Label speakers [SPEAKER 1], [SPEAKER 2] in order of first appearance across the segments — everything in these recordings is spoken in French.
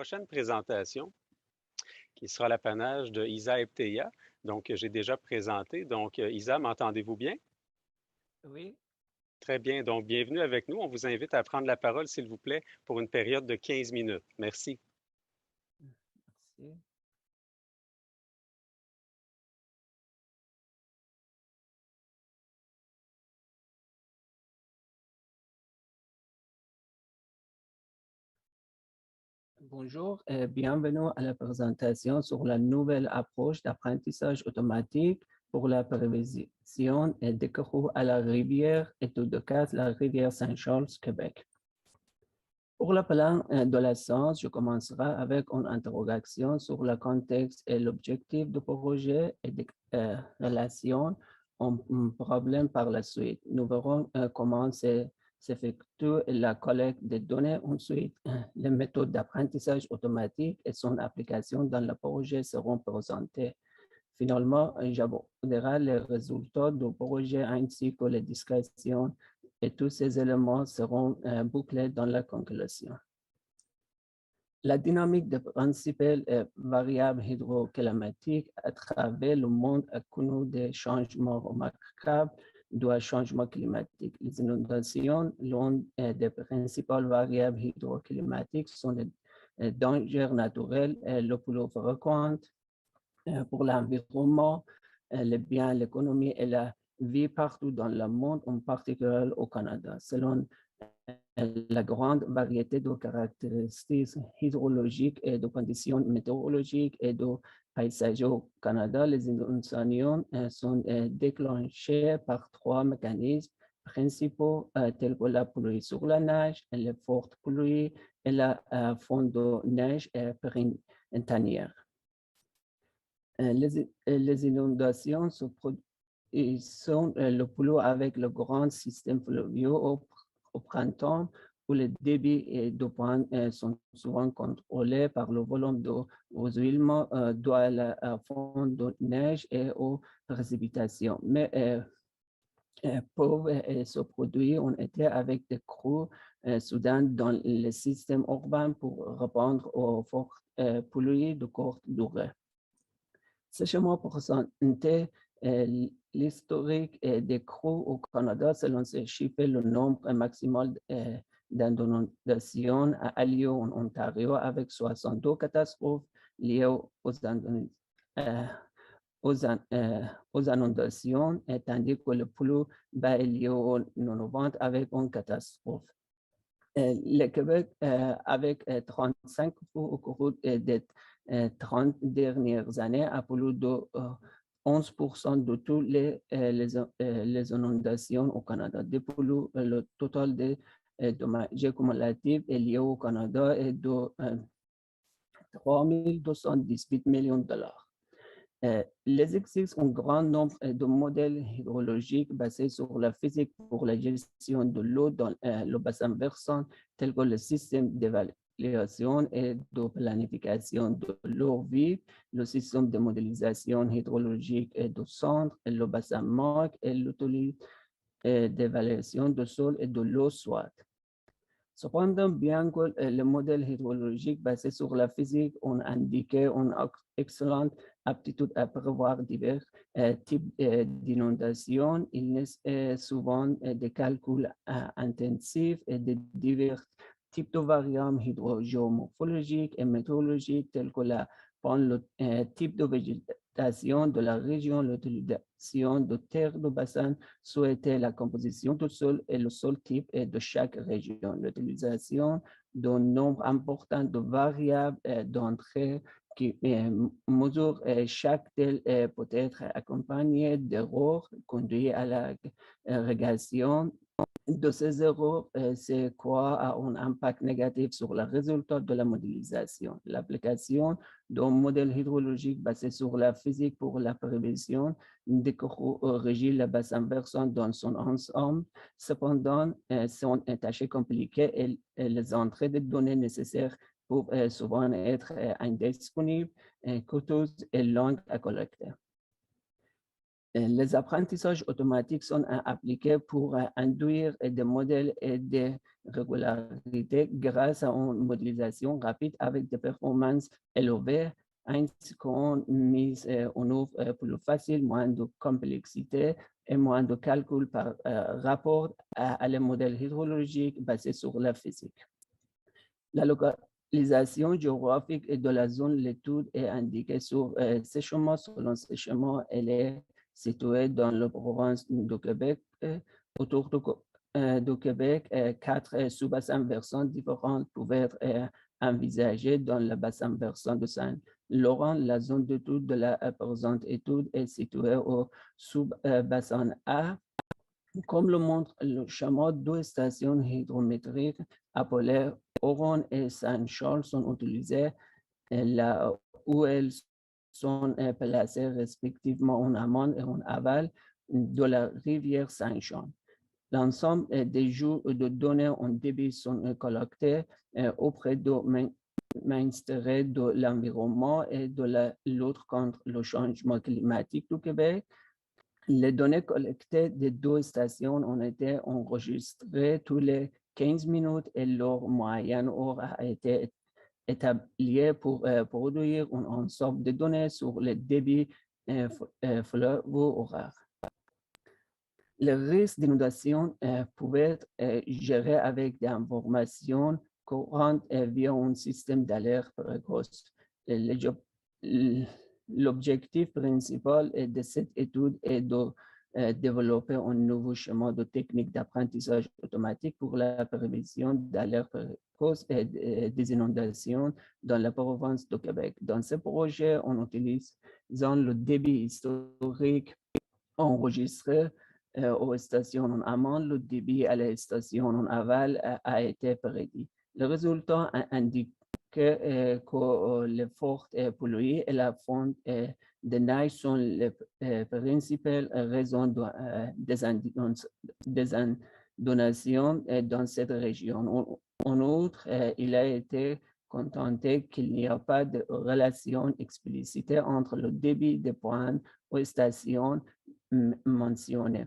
[SPEAKER 1] prochaine présentation qui sera l'apanage de Isa Ebteya. Donc, j'ai déjà présenté. Donc, Isa, m'entendez-vous bien?
[SPEAKER 2] Oui,
[SPEAKER 1] Très bien. Donc, bienvenue avec nous. On vous invite à prendre la parole, s'il vous plaît, pour une période de 15 minutes. Merci.
[SPEAKER 2] merci. Bonjour et bienvenue à la présentation sur la nouvelle approche d'apprentissage automatique pour la prévision et des cours à la rivière et tout de cas la rivière Saint-Charles, Québec. Pour le plan de la science, je commencerai avec une interrogation sur le contexte et l'objectif du projet et des relations en problème par la suite. Nous verrons comment s'effectue la collecte des données. Ensuite, les méthodes d'apprentissage automatique et son application dans le projet seront présentées. Finalement, j'aborderai les résultats du projet ainsi que les discussions et tous ces éléments seront bouclés dans la conclusion. La dynamique des principales variables hydroclimatiques à travers le monde a connu des changements remarquables du changement climatique. Les inondations, l'une des principales variables hydroclimatiques, sont les dangers naturels le plus fréquents pour l'environnement, les biens, l'économie et la vie partout dans le monde, en particulier au Canada. Selon la grande variété de caractéristiques hydrologiques et de conditions météorologiques et de paysages au Canada, les inondations sont déclenchées par trois mécanismes principaux tels que la pluie sur la neige, les fortes pluies et la fonte de neige printanière. Les inondations se produisent le plus avec le grand système fluvial au printemps, où les débits d'eau sont souvent contrôlés par le volume de résolution de la fonte de neige et aux précipitations. Mais peuvent se produire en été avec des crues soudains dans le système urbain pour répondre aux fortes pluies de courte durée. Seulement pour présenter l'historique des crues au Canada, selon ces chiffres, le nombre maximal d'inondations a lieu en Ontario avec 62 catastrophes liées aux inondations, tandis que le plus bas est lié au novembre avec une catastrophe. Le Québec, avec 35 au cours des 30 dernières années, a plus de 11% de toutes les inondations au Canada. Depuis le total des dommages cumulatifs liés au Canada est de 3 218 millions de dollars. Il existe un grand nombre de modèles hydrologiques basés sur la physique pour la gestion de l'eau dans le bassin versant, tels que le système d'évaluation et de planification de l'eau vive, le système de modélisation hydrologique et de centre, le bassin manque et l'outil d'évaluation du sol et de l'eau soit. Cependant, bien que le modèle hydrologique basé sur la physique ont indiqué une excellente aptitude à prévoir divers types d'inondations, il est souvent des calculs intensifs et de divers types de variables hydrogéomorphologiques et météorologiques tels que le type de végétation de la région, l'utilisation de terres de bassin, souhaiter la composition du sol et le sol type de chaque région, l'utilisation d'un nombre important de variables d'entrée qui mesure chaque tel peut être accompagné d'erreurs conduisant à la régression de ces erreurs, c'est quoi a un impact négatif sur le résultat de la modélisation. L'application d'un modèle hydrologique basé sur la physique pour la prévision décorrige le bassin versant dans son ensemble. Cependant, sont tâches compliquées et les entrées de données nécessaires peuvent souvent être indisponibles, coûteuses et longues à collecter. Les apprentissages automatiques sont appliqués pour induire des modèles et des régularités grâce à une modélisation rapide avec des performances élevées, ainsi qu'une mise en œuvre plus facile, moins de complexité et moins de calcul par rapport à les modèles hydrologiques basés sur la physique. La localisation géographique de la zone d'étude est indiquée sur ces schémas. Selon ces schémas, elle est située dans la province de Québec. Autour de Québec, 4 sous-bassins versants différents pouvaient être envisagés dans le bassin versant de Saint-Laurent. La zone d'étude de la présente étude est située au sous-bassin A. Comme le montre le schéma, 2 stations hydrométriques appelées Oron et Saint-Charles sont utilisées là où elles sont placées respectivement en amont et en aval de la rivière Saint-Jean. L'ensemble des jeux de données en débit sont collectés auprès du ministère de l'Environnement et de la lutte contre le changement climatique du Québec. Les données collectées des 2 stations ont été enregistrées tous les 15 minutes et leur moyenne heure a été établie pour produire un ensemble de données sur le débit fleuve horaire. Le risque d'inondation pouvait être géré avec des informations courantes via un système d'alerte précoce. L'objectif principal de cette étude est de développer un nouveau schéma de technique d'apprentissage automatique pour la prévision d'alerte précoce et des inondations dans la province de Québec. Dans ce projet, on utilise le débit historique enregistré aux stations en amont, le débit à la station en aval a été prédit. Le résultat indique que les fortes pluies et la fonte de neige sont les principales raisons des inondations dans cette région. En outre, il a été constaté qu'il n'y a pas de relation explicite entre le débit des points aux stations mentionnées.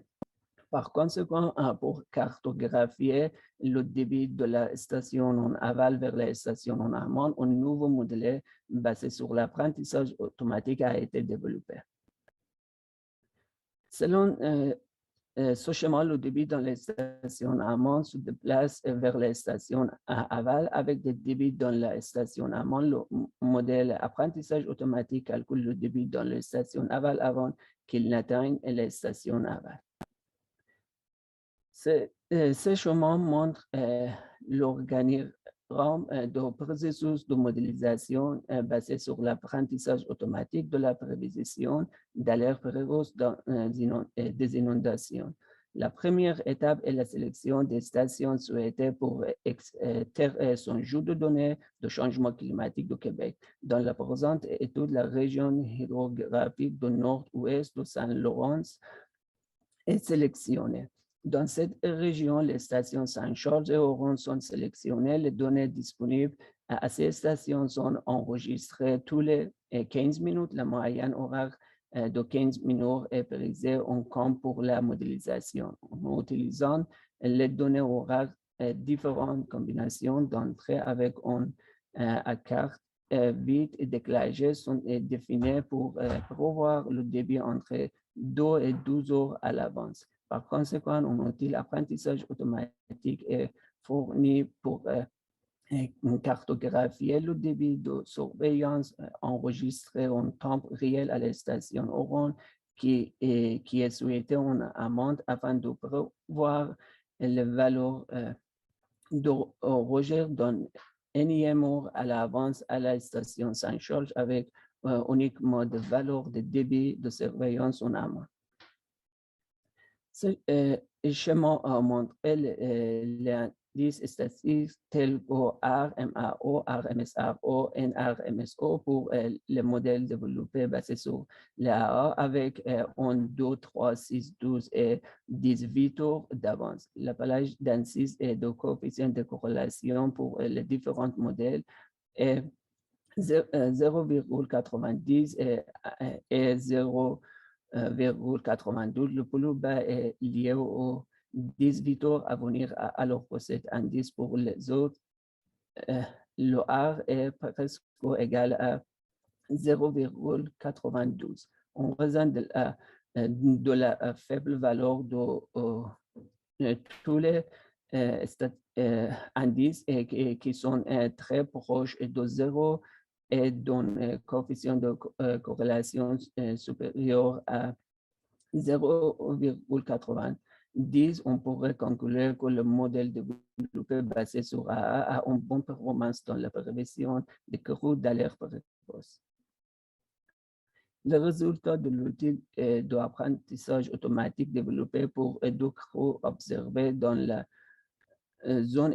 [SPEAKER 2] Par conséquent, pour cartographier le débit de la station en aval vers la station en amont, un nouveau modèle basé sur l'apprentissage automatique a été développé. Selon ce schéma, le débit dans les stations amont se déplace vers les stations aval avec des débits dans la station amont. Le modèle apprentissage automatique calcule le débit dans les stations aval avant qu'il n'atteigne les stations aval. Ce schéma montre l'organigramme de processus de modélisation basé sur l'apprentissage automatique de la prévision d'alerte précoce des inondations. La première étape est la sélection des stations souhaitées pour extraire son jeu de données de changement climatique du Québec. Dans la présente étude, la région hydrographique du nord-ouest de Saint-Laurent est sélectionnée. Dans cette région, les stations Saint-Charles et Oron sont sélectionnées. Les données disponibles à ces stations sont enregistrées tous les 15 minutes. La moyenne horaire de 15 minutes est prise en compte pour la modélisation. En utilisant les données horaires, différentes combinations d'entrées avec une carte vide et décalagée sont définies pour prévoir le débit entre 2 et 12 heures à l'avance. Par conséquent, un outil d'apprentissage automatique est fourni pour cartographier le débit de surveillance enregistré en temps réel à la station Oron qui est souhaité en amont afin de prévoir les valeurs de rejet d'un énième heure à l'avance à la station Saint-Charles avec uniquement des valeurs de débit de surveillance en amont. Ce schéma montre les indices statistiques tels que RMAO, RMSRO, NRMSO pour les modèles développés basés sur l'AA avec 1, 2, 3, 6, 12 et 18 heures d'avance. L'appelage d'indices et de coefficient de corrélation pour les différents modèles est 0,90 et 0,0 0,92. Le plus bas est lié aux 18 heures à venir, alors que cet indice pour les autres, le R est presque égal à 0,92. En raison de la faible valeur de tous les indices qui sont très proches de zéro et d'un coefficient de corrélation supérieur à 0,90, on pourrait conclure que le modèle développé basé sur AA a une bonne performance dans la prévention des courroux d'alerte précoce. Le résultat de l'outil d'apprentissage automatique développé pour deux courroux observés dans la zone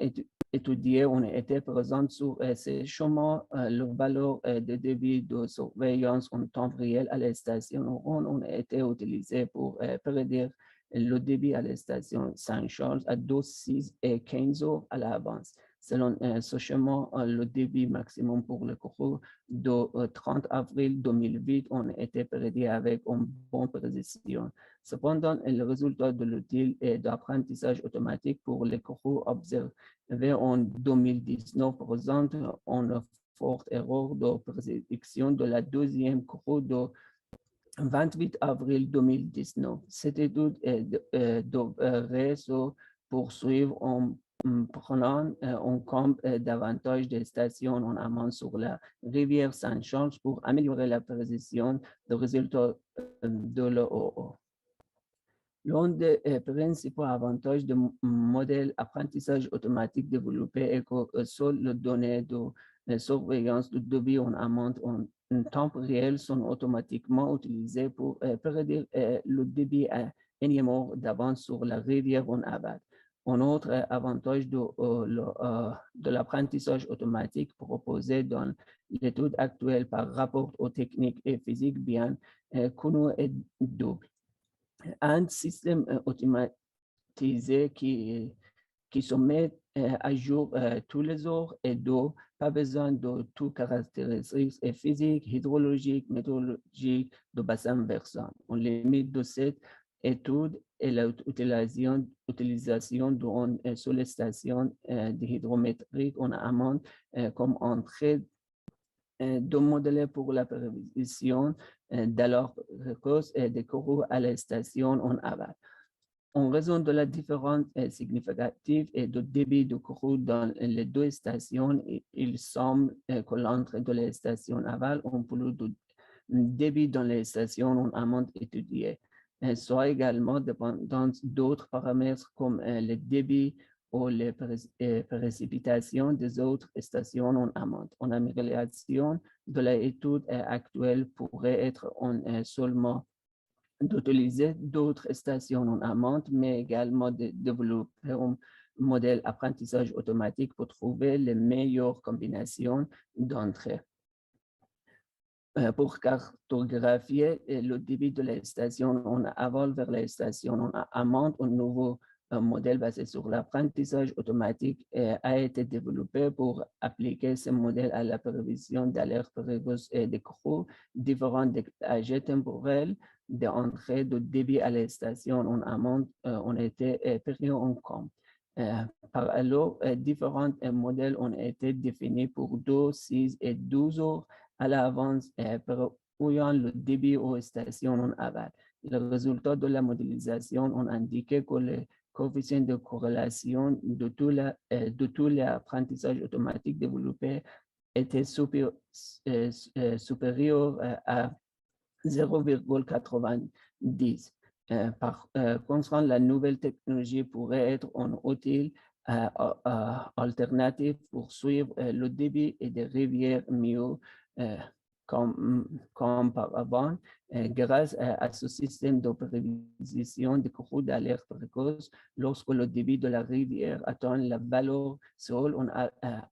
[SPEAKER 2] étudiée ont été présentes sur ces chemins. Leur valeur de débit de surveillance en temps réel à la station ont été utilisées pour prédire le débit à la station Saint-Charles à 12, 6 et 15 heures à l'avance. Selon ce chemin, le débit maximum pour le cours de 30 avril 2008 ont été prédits avec une bonne précision. Cependant, le résultat de l'outil d'apprentissage automatique pour les cours observés en 2019 présente une forte erreur de prédiction de la deuxième cours de 28 avril 2019. Cette étude devrait se poursuivre en prenant en compte davantage de stations en amont sur la rivière Saint-Charles pour améliorer la précision des résultats de l'OO. L'un des principaux avantages du modèle apprentissage automatique développé est que seules les données de surveillance du débit en amont en temps réel sont automatiquement utilisées pour prédire le débit à une heure d'avance sur la rivière en aval. Un autre avantage de l'apprentissage automatique proposé dans l'étude actuelle par rapport aux techniques et physiques bien connues est double. Un système automatisé qui se met à jour tous les heures et d'eau, pas besoin de toutes caractéristiques physiques, hydrologiques, météorologiques de bassin versant. On limite de cette étude et l'utilisation d'une sollicitation hydrométrique en amont comme entrée de modèles pour la prévision d'alerte précoce et des courroux à la station en aval. En raison de la différence significative et de débit de courroux dans les deux stations, il semble que l'entrée de la station aval a plus de débit dans les stations en amont étudiées, soit également dépendante d'autres paramètres comme le débit ou les précipitations des autres stations en amont. En amélioration de l'étude actuelle pourrait être seulement d'utiliser d'autres stations en amont, mais également de développer un modèle apprentissage automatique pour trouver les meilleures combinations d'entrées. Pour cartographier le débit de la station en aval vers la station en amont, un nouveau modèle basé sur l'apprentissage automatique a été développé pour appliquer ce modèle à la prévision d'alerte précoce et des courroux différents âges temporels d'entrée de débit à la station en amont ont été pris en compte. Par ailleurs, différents modèles ont été définis pour 2, 6 et 12 heures à l'avance prévoyant le débit aux stations en aval. Les résultats de la modélisation ont indiqué que les coefficients de corrélation de tous les apprentissages automatiques développés étaient supérieurs à 0,90. Par contre, la nouvelle technologie pourrait être un outil alternatif pour suivre le débit et des rivières mieux comme par avant, grâce à ce système de prévision des courroux d'alerte précoce. Lorsque le débit de la rivière atteint la valeur sol, on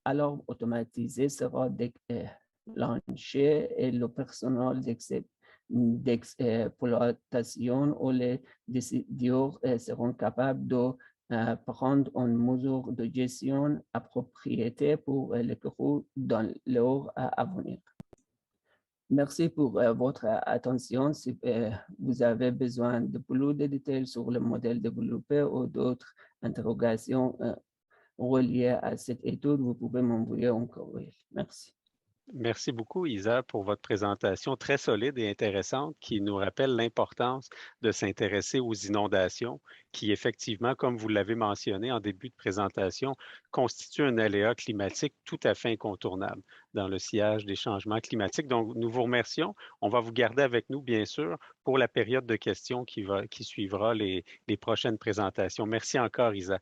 [SPEAKER 2] alors automatisé sera déclenché et le personnel d'exploitation ou les décideurs seront capables de prendre une mesure de gestion appropriée pour les courroux dans l'heure à venir. Merci pour votre attention. Si vous avez besoin de plus de détails sur le modèle développé ou d'autres interrogations reliées à cette étude, vous pouvez m'envoyer un courriel. Merci.
[SPEAKER 1] Merci beaucoup, Isa, pour votre présentation très solide et intéressante qui nous rappelle l'importance de s'intéresser aux inondations, qui effectivement, comme vous l'avez mentionné en début de présentation, constituent un aléa climatique tout à fait incontournable dans le sillage des changements climatiques. Donc, nous vous remercions. On va vous garder avec nous, bien sûr, pour la période de questions qui suivra les prochaines présentations. Merci encore, Isa.